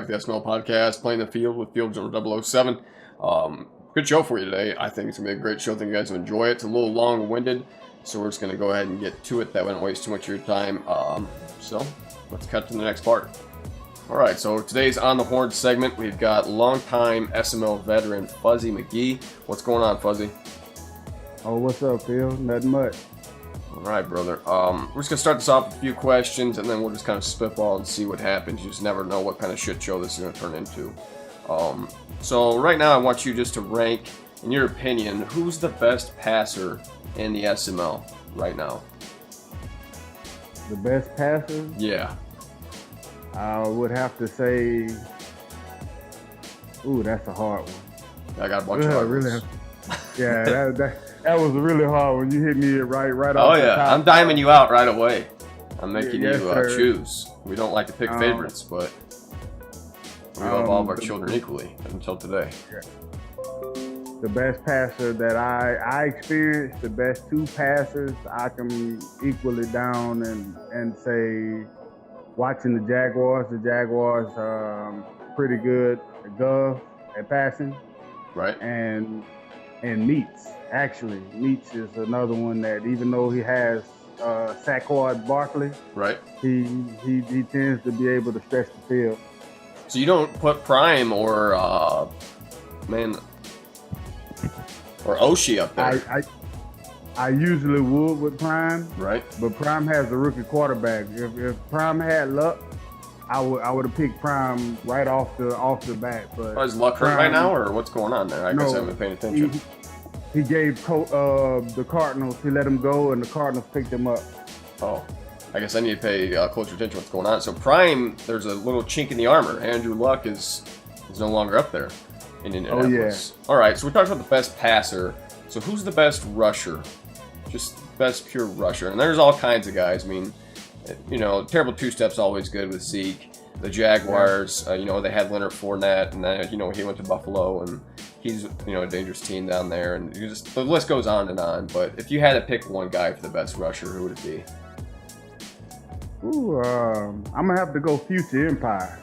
back to the SML podcast, Playing the Field with Field Journal 007. Good show for you today. I think it's going to be a great show. I think you guys will enjoy it. It's a little long-winded, so we're just going to go ahead and get to it. That wouldn't waste too much of your time. So let's cut to the next part. All right, so today's On the Horn segment, we've got longtime SML veteran Fuzzy McGee. What's going on, Fuzzy? Oh, what's up, Phil? Nothing much. All right, brother. We're just going to start this off with a few questions, and then we'll just kind of spitball and see what happens. You just never know what kind of shit show this is going to turn into. So right now I want you just to rank, in your opinion, who's the best passer in the SML right now? The best passer? Yeah. I would have to say, ooh, that's a hard one. I got a bunch of hard really ones. Yeah, that was a really hard one. You hit me right off Oh the yeah, top. I'm diming you out right away. I'm making Yes, you sir. choose. We don't like to pick favorites, but we love all of our children equally until today. The best passer that I experienced, the best two passers, I can equal it down and say, watching the Jaguars pretty good at Gov at passing. Right. And Meats, actually. Meats is another one that, even though he has Saquon Barkley, Right. he tends to be able to stretch the field. So you don't put Prime or Oshie up there. I usually would with Prime, Right. but Prime has a rookie quarterback. If Prime had Luck, I would have picked Prime right off the bat. But Is Luck hurt right now, or what's going on there? I guess I haven't been paying attention. He gave the Cardinals. He let him go, and the Cardinals picked him up. Oh, I guess I need to pay closer attention to what's going on. So Prime, there's a little chink in the armor. Andrew Luck is no longer up there in Indianapolis. Oh, yeah. All right, so we talked about the best passer. So who's the best rusher? Just best pure rusher. And there's all kinds of guys. I mean, terrible two-step's always good with Zeke. The Jaguars, they had Leonard Fournette, and then, he went to Buffalo, and he's, a dangerous team down there. And the list goes on and on. But if you had to pick one guy for the best rusher, who would it be? Ooh, I'm gonna have to go Future Empire.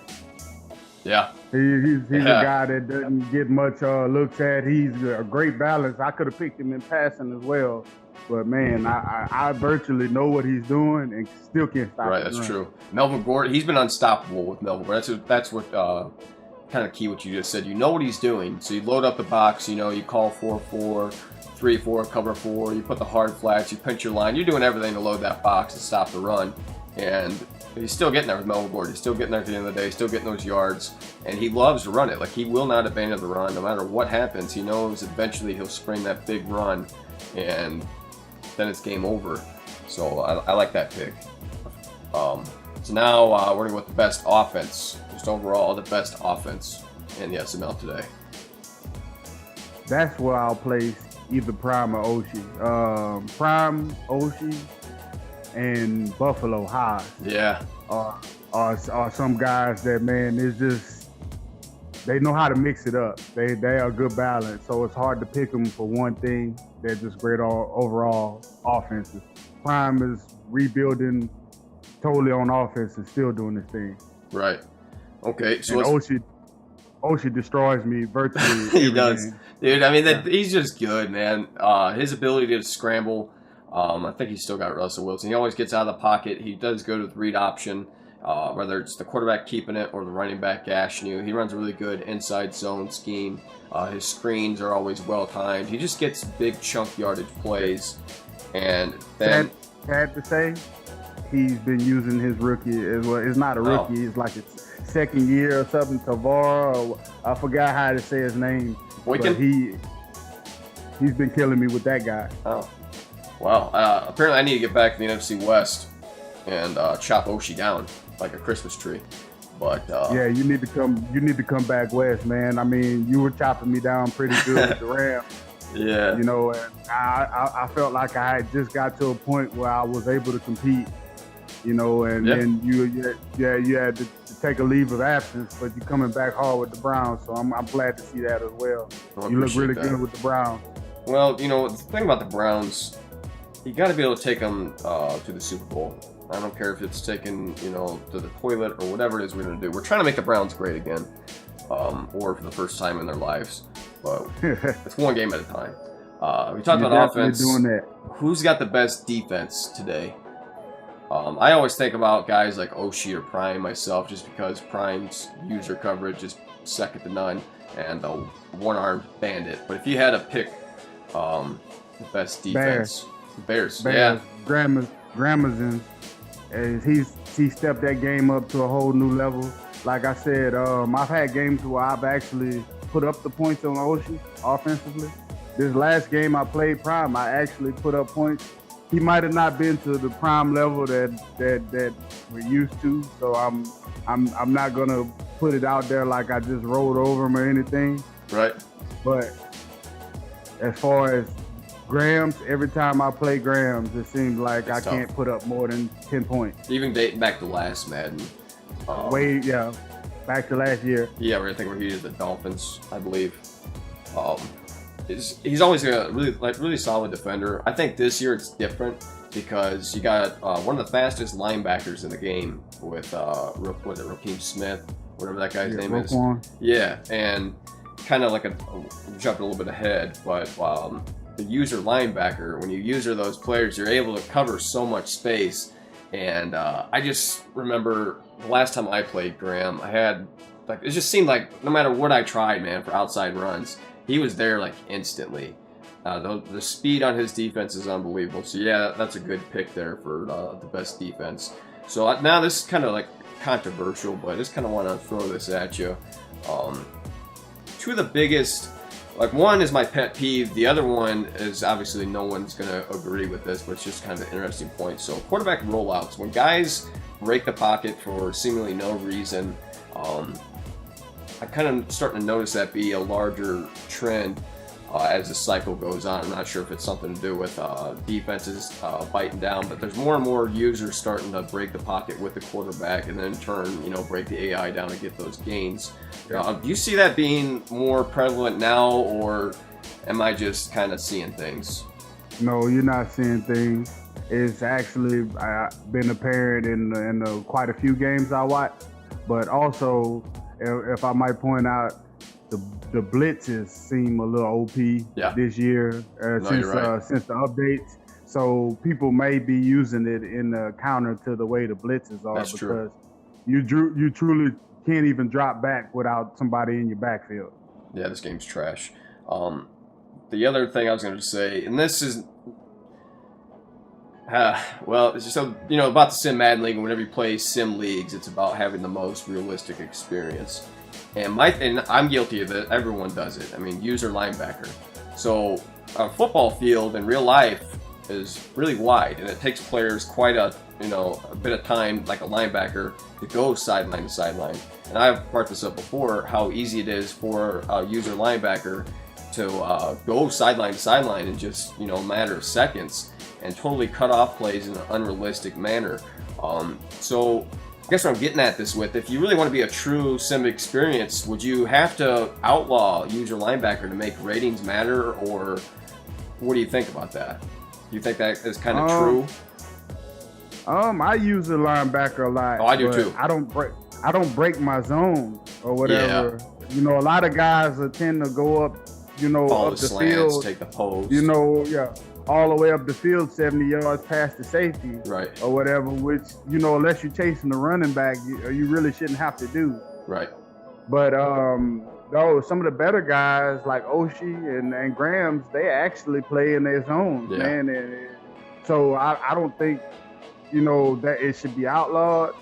Yeah. He's a guy that doesn't get much looks at. He's a great balance. I could have picked him in passing as well, but man, I virtually know what he's doing and still can't stop him. Right, that's true. Melvin Gordon, he's been unstoppable with Melvin Gordon. That's what kind of key what you just said. You know what he's doing, so you load up the box. You call 4-4, 3-4, cover 4. You put the hard flats. You pinch your line. You're doing everything to load that box and stop the run. And he's still getting there with Melvin Gordon. He's still getting there at the end of the day. Still getting those yards, and he loves to run it. Like, he will not abandon the run, no matter what happens. He knows eventually he'll spring that big run, and then it's game over. So I like that pick. So now we're gonna go with the best offense, just overall the best offense in the SML today. That's where I'll place either Prime or Oshie. Prime, Oshie, and Buffalo High. Yeah. Are some guys that, man, it's just, they know how to mix it up. They are a good balance, so it's hard to pick them for one thing. They're just great overall offenses. Prime is rebuilding totally on offense and still doing this thing. Right. Okay. So Oshie destroys me virtually. He does, game. Dude. I mean, he's just good, man. His ability to scramble. I think he's still got Russell Wilson. He always gets out of the pocket. He does good with read option, whether it's the quarterback keeping it or the running back gashing you. He runs a really good inside zone scheme. His screens are always well timed. He just gets big chunk yardage plays. And then, sad to say, he's been using his rookie as well. It's not a rookie. It's like his second year or something. Tavara, or I forgot how to say his name. Boykin? But he's been killing me with that guy. Oh. Wow. Apparently I need to get back to the NFC West and chop Oshie down like a Christmas tree. But yeah, you need to come back west, man. I mean, you were chopping me down pretty good with the Rams. Yeah. And I felt like I had just got to a point where I was able to compete. And then you had to take a leave of absence, but you're coming back hard with the Browns, so I'm glad to see that as well. You look really good with the Browns. Well, the thing about the Browns, you got to be able to take them to the Super Bowl. I don't care if it's taken, you know, to the toilet or whatever it is we're going to do. We're trying to make the Browns great again, or for the first time in their lives. But it's one game at a time. We talked about offense. Doing that. Who's got the best defense today? I always think about guys like Oshie or Prime myself, just because Prime's user coverage is second to none, and the one-armed bandit. But if you had to pick the best defense, Bears. Yeah. Gramazon, he stepped that game up to a whole new level. Like I said, I've had games where I've actually put up the points on Oshie offensively. This last game I played Prime, I actually put up points. He might have not been to the Prime level that we're used to, so I'm not gonna put it out there like I just rolled over him or anything. Right. But as far as Grams, every time I play Grams, it seems like I can't put up more than 10 points. Even dating back to last Madden. Back to last year. Yeah, I think where he did the Dolphins, I believe. He's always a really solid defender. I think this year it's different because you got one of the fastest linebackers in the game with Raheem Smith, whatever that guy's name Roquan. is. Yeah, and kind of like jumping a little bit ahead, but the user linebacker, when you user those players, you're able to cover so much space. And I just remember the last time I played Graham, I had it just seemed like no matter what I tried, man, for outside runs, he was there like instantly. The speed on his defense is unbelievable. So yeah, that's a good pick there for the best defense. So now this is kind of like controversial, but I just kind of want to throw this at you. Two of the biggest, one is my pet peeve. The other one is obviously no one's going to agree with this, but it's just kind of an interesting point. So quarterback rollouts, when guys break the pocket for seemingly no reason, I'm kind of starting to notice that be a larger trend as the cycle goes on. I'm not sure if it's something to do with defenses biting down, but there's more and more users starting to break the pocket with the quarterback and then in turn, break the AI down and get those gains. Do you see that being more prevalent now, or am I just kind of seeing things? No, you're not seeing things. It's actually been apparent in quite a few games I watched, but also, if I might point out, the blitzes seem a little OP this year since the updates. So people may be using it in the counter to the way the blitzes are. That's because true. You truly can't even drop back without somebody in your backfield. Yeah, this game's trash. The other thing I was going to say, and this is, it's just about the Sim Madden League. And whenever you play Sim Leagues, it's about having the most realistic experience. And I'm guilty of it. Everyone does it. I mean, user linebacker. So a football field in real life is really wide, and it takes players quite a bit of time, like a linebacker, to go sideline to sideline. And I've brought this up before, how easy it is for a user linebacker to go sideline to sideline in just a matter of seconds and totally cut off plays in an unrealistic manner. So I guess what I'm getting at this with, if you really want to be a true sim experience, would you have to outlaw user linebacker to make ratings matter, or what do you think about that? Do you think that is kind of true? I use a linebacker a lot. Oh, I do too. I don't break my zone or whatever. Yeah. A lot of guys tend to go up, follow up the slants, field, take the post. All the way up the field, 70 yards past the safety, right, or whatever. Which unless you're chasing the running back, you really shouldn't have to do. Right. But some of the better guys like Oshie and Grams, they actually play in their zones, man. And so I don't think that it should be outlawed,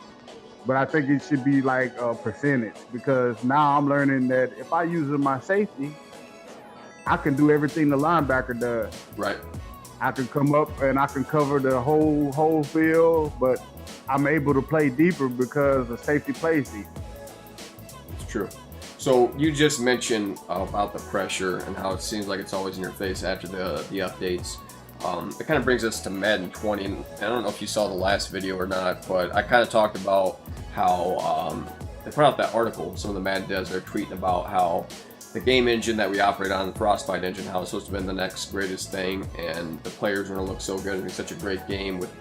but I think it should be like a percentage, because now I'm learning that if I use my safety, I can do everything the linebacker does. Right. I can come up and I can cover the whole field, but I'm able to play deeper because the safety plays deep. It's true. So you just mentioned about the pressure and how it seems like it's always in your face after the updates. It kind of brings us to Madden 20, and I don't know if you saw the last video or not, but I kind of talked about how they put out that article. Some of the Madden devs are tweeting about how the game engine that we operate on, the Frostbite engine, how it's supposed to be the next greatest thing, and the players are going to look so good. It's such a great game with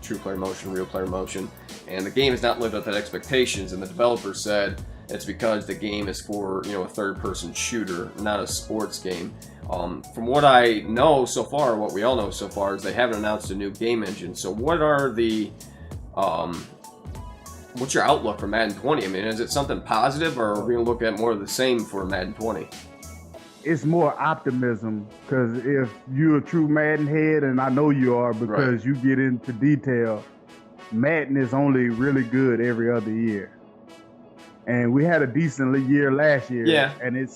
true player motion, real player motion, and the game has not lived up to expectations. And the developer said it's because the game is for a third-person shooter, not a sports game. From what I know so far, what we all know so far, is they haven't announced a new game engine. So what are the what's your outlook for Madden 20? I mean, is it something positive, or are we going to look at more of the same for Madden 20? It's more optimism, because if you're a true Madden head, and I know you are because you get into detail, Madden is only really good every other year. And we had a decent year last year, and it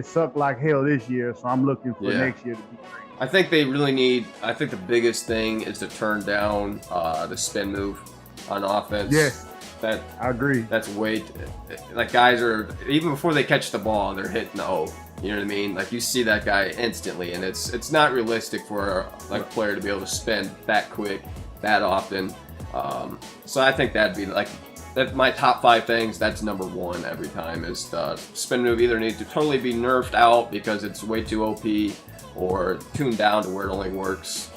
sucked like hell this year, so I'm looking for next year to be great. I think they really need, I think the biggest thing is to turn down the spin move on offense. Yes. I agree. That's like guys are, even before they catch the ball, they're hitting the O. You know what I mean? Like you see that guy instantly, and it's not realistic for like a player to be able to spin that quick, that often. So I think that'd be like my top 5 things. That's number 1 every time is the spin move. Either needs to totally be nerfed out because it's way too OP, or tuned down to where it only works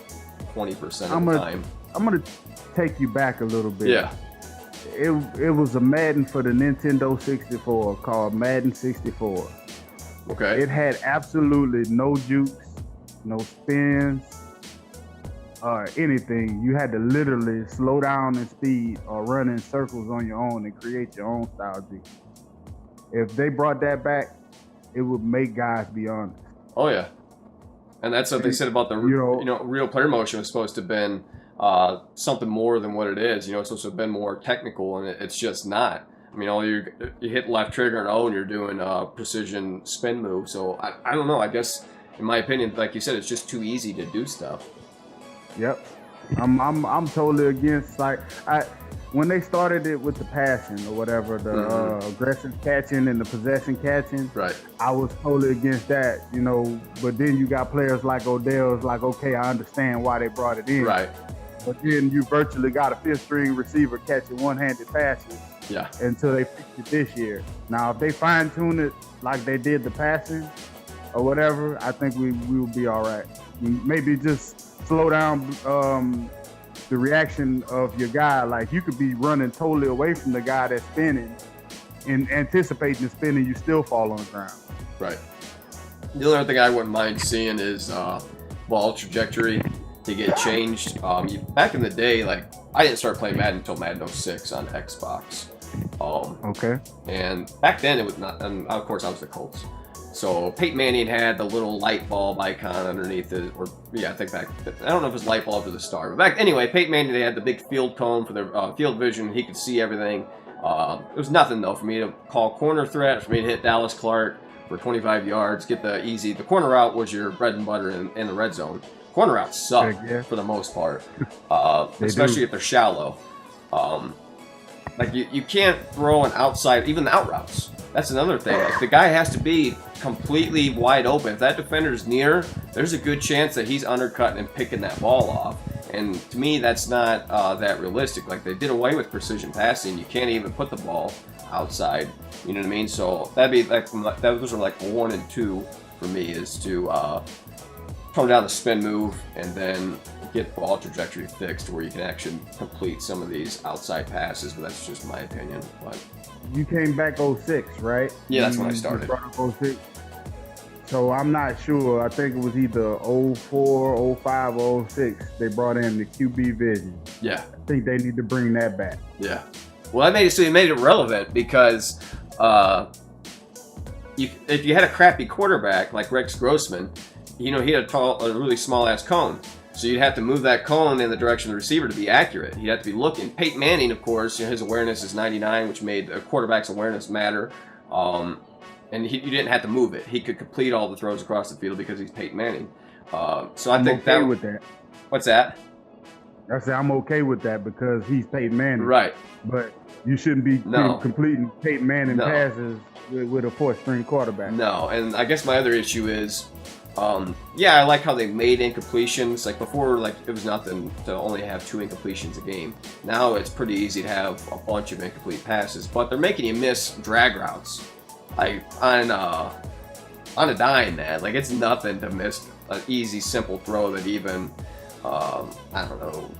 20% of the time. I'm gonna take you back a little bit. Yeah. It was a Madden for the Nintendo 64 called Madden 64. Okay. It had absolutely no jukes, no spins, or anything. You had to literally slow down in speed or run in circles on your own and create your own style G. If they brought that back, it would make guys be honest. Oh yeah, and that's what they said about the real player motion was supposed to have been something more than what it is. It's supposed to have been more technical, and it's just not. I mean, you hit left trigger and O, and you're doing a precision spin move. So I don't know. I guess in my opinion, like you said, it's just too easy to do stuff. Yep, I'm totally against when they started it with the passing or whatever, the aggressive catching and the possession catching. Right. I was totally against that, But then you got players like Odell's like, okay, I understand why they brought it in. Right. But then you virtually got a 5th-string receiver catching one-handed passes. Yeah. Until they fixed it this year. Now, if they fine-tune it like they did the passing or whatever, I think we will be all right. Maybe just slow down the reaction of your guy. Like, you could be running totally away from the guy that's spinning and anticipating the spinning, you still fall on the ground. Right. The only other thing I wouldn't mind seeing is ball trajectory to get changed. Back in the day, like, I didn't start playing Madden until Madden 06 on Xbox. Okay. And back then it was not, and of course I was the Colts. So Peyton Manning had the little light bulb icon underneath it, I think I don't know if it was light bulb or the star. But Peyton Manning, they had the big field cone for their field vision. He could see everything. It was nothing though for me to call corner threat, for me to hit Dallas Clark for 25 yards, get the corner route was your bread and butter in the red zone. Corner routes suck for the most part, especially if they're shallow. Like you can't throw an outside, even the out routes. That's another thing. Like the guy has to be completely wide open. If that defender's near, there's a good chance that he's undercutting and picking that ball off. And to me, that's not that realistic. Like they did away with precision passing. You can't even put the ball outside. You know what I mean? So that'd be like those are like 1 and 2 for me, is to tone down the spin move and then get ball trajectory fixed where you can actually complete some of these outside passes. But that's just my opinion. But you came back 06, right? Yeah, that's when I started. 06. So I'm not sure. I think it was either 04, 05, or 06. They brought in the QB vision. Yeah. I think they need to bring that back. Yeah. Well, they made it relevant because if you had a crappy quarterback like Rex Grossman, he had a really small ass cone. So you'd have to move that cone in the direction of the receiver to be accurate. He'd have to be looking. Peyton Manning, of course, his awareness is 99, which made a quarterback's awareness matter. And you didn't have to move it. He could complete all the throws across the field because he's Peyton Manning. So I think okay with that. What's that? I said I'm okay with that because he's Peyton Manning. Right. But you shouldn't be completing Peyton Manning passes with a 4th-string quarterback. No, and I guess my other issue is, I like how they made incompletions. Like before, like it was nothing to only have 2 incompletions a game. Now it's pretty easy to have a bunch of incomplete passes, but they're making you miss drag routes. Like on on a dime, man. Like, it's nothing to miss an easy, simple throw that even, I don't know,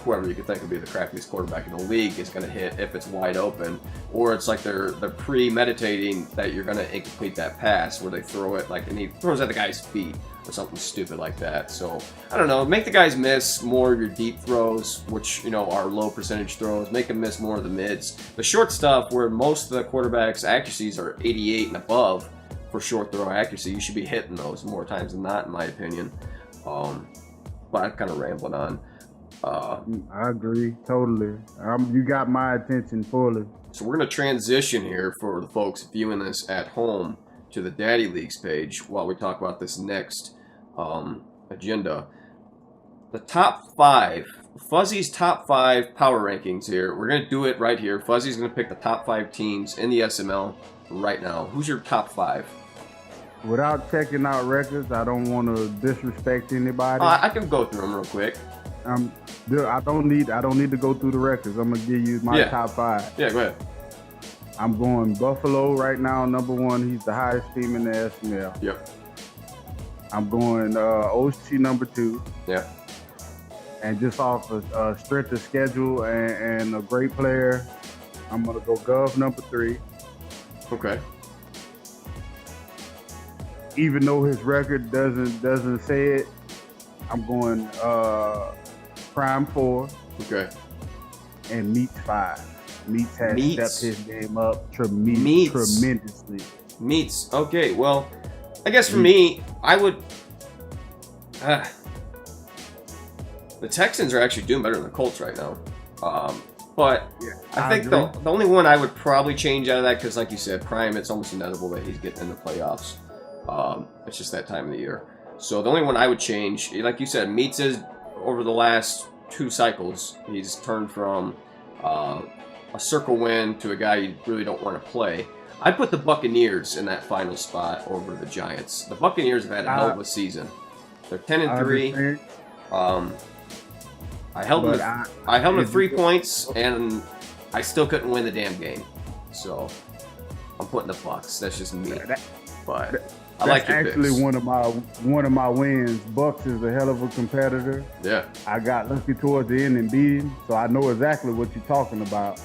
whoever you could think would be the crappiest quarterback in the league is going to hit if it's wide open. Or it's like they're premeditating that you're going to incomplete that pass where they throw it, like, and he throws at the guy's feet or something stupid like that. So, I don't know, make the guys miss more of your deep throws, which, you know, are low percentage throws. Make them miss more of the mids. The short stuff, where most of the quarterbacks' accuracies are 88 and above for short throw accuracy, you should be hitting those more times than not, in my opinion. But I'm kind of rambling on. I agree totally. You got my attention fully. So we're going to transition here for the folks viewing this at home to the Daddy Leagues page while we talk about this next agenda. The top 5, Fuzzy's top 5 power rankings here. We're going to do it right here. Fuzzy's going to pick the top 5 teams in the SML right now. Who's your top 5? Without checking out records, I don't want to disrespect anybody. I can go through them real quick. I don't need to go through the records. I'm gonna give you my top 5. Yeah, go ahead. I'm going Buffalo right now, number 1. He's the highest team in the SML. Yep. I'm going OC number 2. Yeah. And just off a strength of schedule and a great player, I'm gonna go Gov number 3. Okay. Even though his record doesn't say it, I'm going Prime 4. Okay. And Meats 5. Meats has stepped his game up tremendously. Meats. Okay, well, I guess for me, I would... the Texans are actually doing better than the Colts right now. But I think the only one I would probably change out of that, because like you said, Prime, it's almost inevitable that he's getting in the playoffs. It's just that time of the year. So the only one I would change, like you said, Meats is, over the last 2 cycles, he's turned from a circle win to a guy you really don't want to play. I'd put the Buccaneers in that final spot over the Giants. The Buccaneers have had a hell of a season. They're 10-3. I held them to 3 points, and I still couldn't win the damn game. So I'm putting the Bucks. That's just me. But I like your actually picks. one of my wins. Bucks is a hell of a competitor. Yeah. I got lucky towards the end and beat him, so I know exactly what you're talking about.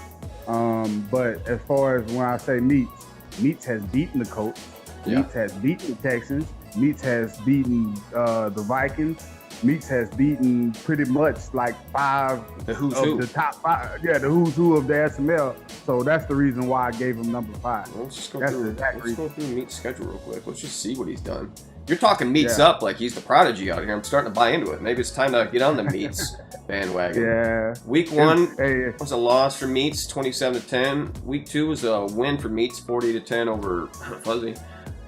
But as far as when I say Meats has beaten the Colts. Yeah. Meats has beaten the Texans. Meats has beaten the Vikings. Meats has beaten pretty much like 5 the who's of who. the top 5. Yeah, the who's who of the SML. So that's the reason why I gave him number 5. Well, let's just go That's through. the exact Let's reason. go through Meats' schedule real quick. Let's just see what he's done. You're talking Meats up like he's the prodigy out here. I'm starting to buy into it. Maybe it's time to get on the Meats bandwagon. Yeah. Week 1 was a loss for Meats, 27-10. Week 2 was a win for Meats, 40-10 over Fuzzy.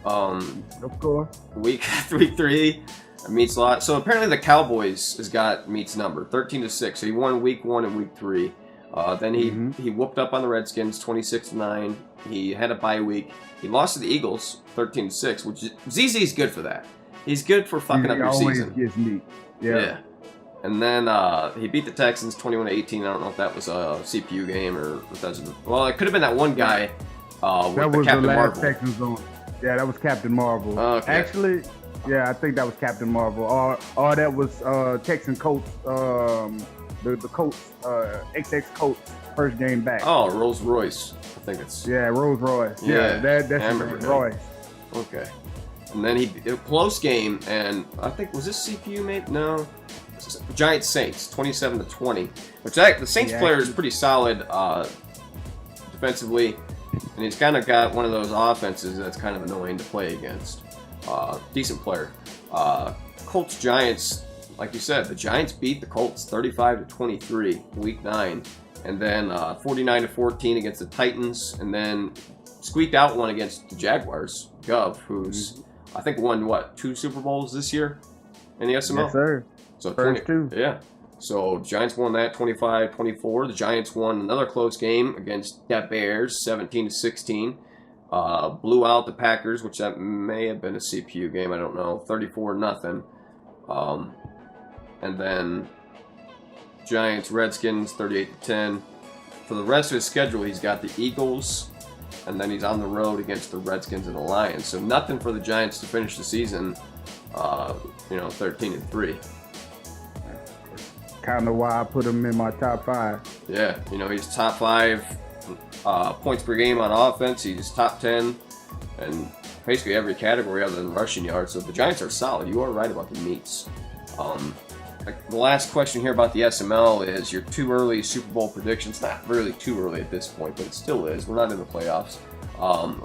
Of course. Week 3, Meats lost. So apparently the Cowboys has got Meats' number, 13-6. So he won Week 1 and Week 3. Then he whooped up on the Redskins, 26-9. He had a bye week. He lost to the Eagles, 13-6, which ZZ's good for that. He's good for fucking up your season. Gets meat. Yeah. And then he beat the Texans 21-18. I don't know if that was a CPU game or if that was. Well, it could have been that one guy with that the was Captain the last Marvel. Texans on. Yeah, that was Captain Marvel. Okay. Actually, yeah, I think that was Captain Marvel. Or that was Texan Colts. The Colts, XX Colts first game back. Oh, Rolls Royce. I think it's. Yeah, Rolls Royce. Yeah, that's Royce. Okay. And then a close game, and I think, was this CPU made? No. Giants Saints, 27-20. Which the Saints player is pretty solid defensively, and he's kind of got one of those offenses that's kind of annoying to play against. Decent player. Colts Giants, like you said, the Giants beat the Colts 35-23 Week 9, and then 49-14 against the Titans, and then squeaked out one against the Jaguars. Gov, who's I think won 2 Super Bowls this year in the SML. Yes, sir. So First 2. Yeah. So Giants won that 25-24. The Giants won another close game against the Bears, 17-16. Blew out the Packers, which that may have been a CPU game. I don't know. 34-0. And then Giants Redskins 38-10. For the rest of his schedule, he's got the Eagles, and then he's on the road against the Redskins and the Lions. So nothing for the Giants to finish the season, 13-3. Kind of why I put him in my top 5. Yeah, he's top 5 points per game on offense. He's top 10 and basically every category other than rushing yards. So the Giants are solid. You are right about the meats. The last question here about the SML is your too early Super Bowl predictions. Not really too early at this point, but it still is. We're not in the playoffs.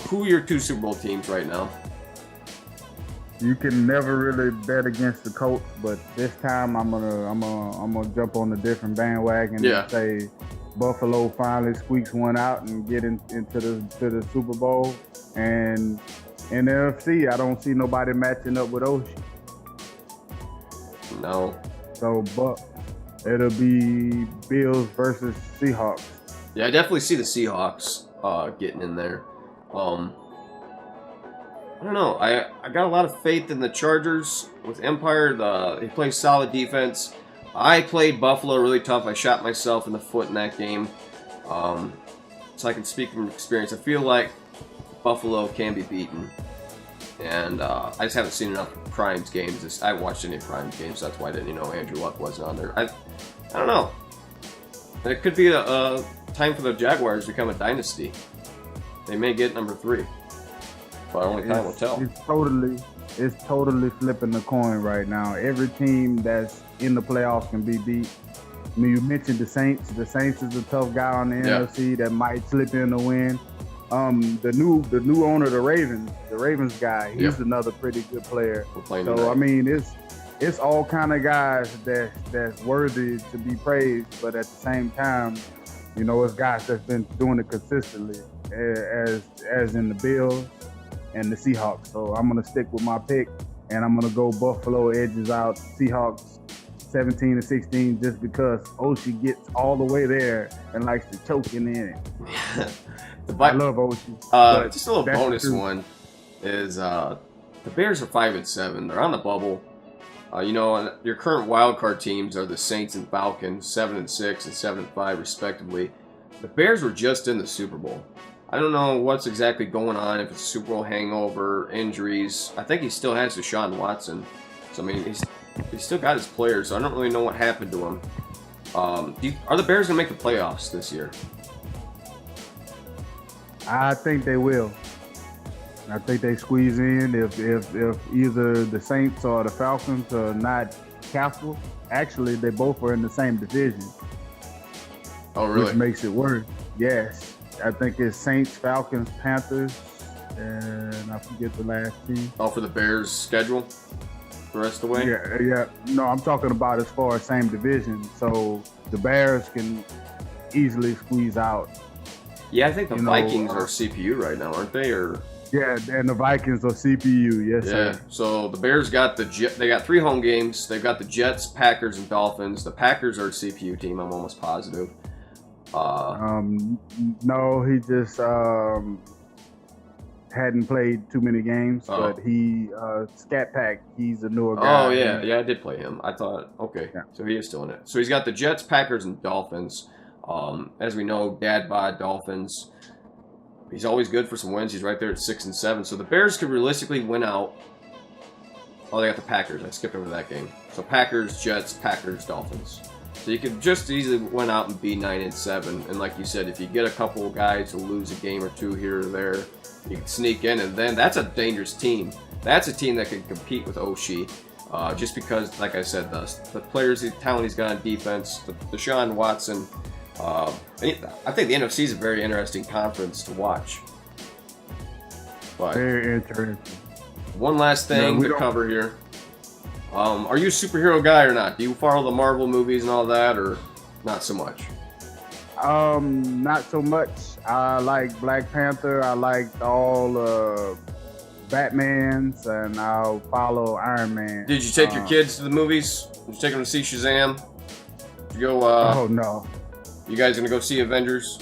Who are your 2 Super Bowl teams right now? You can never really bet against the Colts, but this time I'm gonna jump on a different bandwagon and say Buffalo finally squeaks one out and get into the Super Bowl. And in the NFC, I don't see nobody matching up with Oshie. No. So, but it'll be Bills versus Seahawks. Yeah, I definitely see the Seahawks getting in there. I don't know. I got a lot of faith in the Chargers with Empire. He plays solid defense. I played Buffalo really tough. I shot myself in the foot in that game. So I can speak from experience. I feel like Buffalo can be beaten. And I just haven't seen enough Primes games. I haven't watched any Primes games, so that's why I didn't know Andrew Luck wasn't on there. I don't know. It could be a time for the Jaguars to become a dynasty. They may get number 3. But only time will tell. It's totally flipping the coin right now. Every team that's in the playoffs can be beat. I mean, you mentioned the Saints. The Saints is a tough guy on the NFC that might slip in the win. The new owner of the Ravens guy, he's another pretty good player. So tonight. I mean, it's all kind of guys that's worthy to be praised, but at the same time, it's guys that's been doing it consistently, as in the Bills and the Seahawks. So I'm gonna stick with my pick, and I'm gonna go Buffalo edges out Seahawks 17-16, just because Oshie gets all the way there and likes to choke in it. I love Oshie. Just a little bonus one is the Bears are 5-7. They're on the bubble. Your current wild card teams are the Saints and Falcons, 7-6 and 7-5 respectively. The Bears were just in the Super Bowl. I don't know what's exactly going on, if it's Super Bowl hangover, injuries. I think he still has Deshaun Watson. So, I mean, he's still got his players, so I don't really know what happened to him. Are the Bears going to make the playoffs this year? I think they will. I think they squeeze in if either the Saints or the Falcons are not careful. Actually, they both are in the same division. Oh, really? Which makes it worse. Yes. I think it's Saints, Falcons, Panthers, and I forget the last team. Oh, for the Bears' schedule the rest of the way? Yeah. No, I'm talking about as far as same division. So the Bears can easily squeeze out. Yeah, I think the Vikings are CPU right now, aren't they? Yeah, and the Vikings are CPU. Yes, yeah. Sir. So the Bears got they got 3 home games. They've got the Jets, Packers, and Dolphins. The Packers are a CPU team. I'm almost positive. No, he just hadn't played too many games, but he Scat Pack, he's a newer guy. Oh yeah, I did play him. I thought so he is still in it. So he's got the Jets, Packers, and Dolphins. As we know, Dad bod Dolphins. He's always good for some wins. He's right there at 6-7. So the Bears could realistically win out. Oh, they got the Packers. I skipped over that game. So Packers, Jets, Packers, Dolphins. So you could just easily win out and be 9-7. And like you said, if you get a couple of guys who lose a game or two here or there, you can sneak in, and then that's a dangerous team. That's a team that can compete with Oshie. Just because, like I said, the players, the talent he's got on defense, Deshaun Watson. I think the NFC is a very interesting conference to watch. But very interesting. One last thing to cover here. Are you a superhero guy or not? Do you follow the Marvel movies and all that, or not so much? Not so much. I like Black Panther. I like all Batmans, and I'll follow Iron Man. Did you take your kids to the movies? Did you take them to see Shazam? Did you go? Oh no. You guys gonna go see Avengers?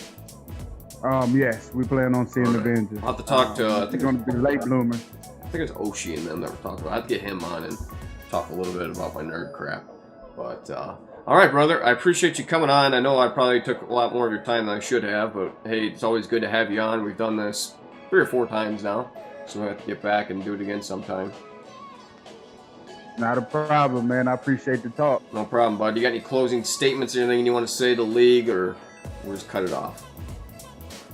Yes, we plan on seeing Avengers. I'll have to talk to. I think it's gonna be late bloomers. I think it's Oshie and them that we're talking about. I have to get him on and talk a little bit about my nerd crap. But All right, brother. I appreciate you coming on. I know I probably took a lot more of your time than I should have, but hey, it's always good to have you on. We've done this 3 or 4 times now, so we'll have to get back and do it again sometime. Not a problem, man. I appreciate the talk. No problem, bud. You got any closing statements or anything you want to say to the league, or we'll just cut it off?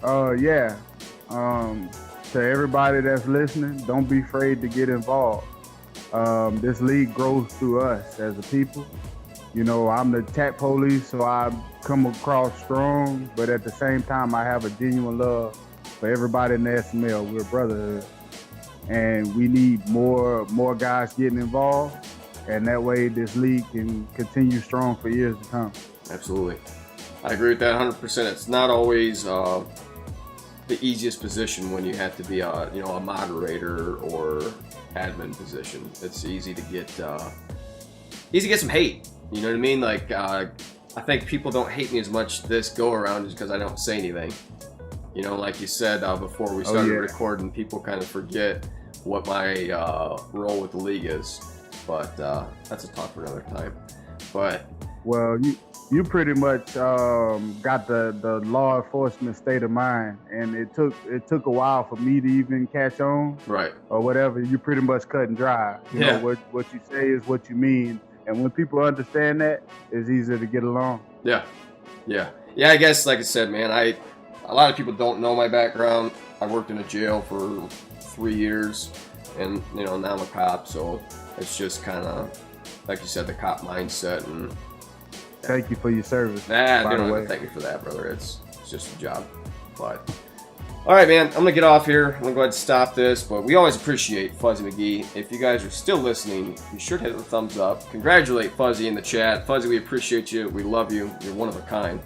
Yeah. To everybody that's listening, don't be afraid to get involved. This league grows through us as a people. You know, I'm the tech police, so I come across strong, but at the same time, I have a genuine love for everybody in the SML. We're a brotherhood, and we need more guys getting involved, and that way this league can continue strong for years to come. Absolutely. I agree with that 100%. It's not always the easiest position when you have to be a moderator or admin position. It's easy to get some hate. You know what I mean? Like I think people don't hate me as much this go around just because I don't say anything. You know, like you said before we started recording, people kind of forget what my role with the league is. But that's a talk for another time. But well, you pretty much got the law enforcement state of mind, and it took a while for me to even catch on, right, or whatever. You pretty much cut and dry. You know what you say is what you mean, and when people understand that, it's easier to get along. Yeah. I guess, like I said, man, a lot of people don't know my background. I worked in a jail for 3 years, and now I'm a cop, so it's just kind of, like you said, the cop mindset. And thank you for your service. They don't have to thank me for that, brother. It's just a job. But all right, man, I'm gonna get off here. I'm gonna go ahead and stop this. But we always appreciate Fuzzy McGee. If you guys are still listening, be sure to hit the thumbs up. Congratulate Fuzzy in the chat. Fuzzy, we appreciate you. We love you. You're one of a kind.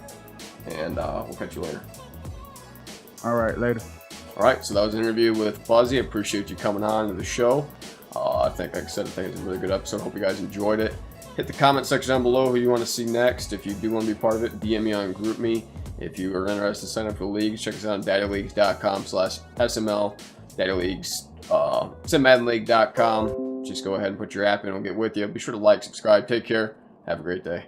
And we'll catch you later. All right, later. All right, so that was an interview with Fuzzy. I appreciate you coming on to the show. I think, like I said, it's a really good episode. Hope you guys enjoyed it. Hit the comment section down below who you want to see next. If you do want to be part of it, DM me on GroupMe. If you are interested in signing up for the league, check us out on daddyleagues.com/SML. Daddyleagues, SMMaddenleague.com. Just go ahead and put your app in. We'll get with you. Be sure to like, subscribe. Take care. Have a great day.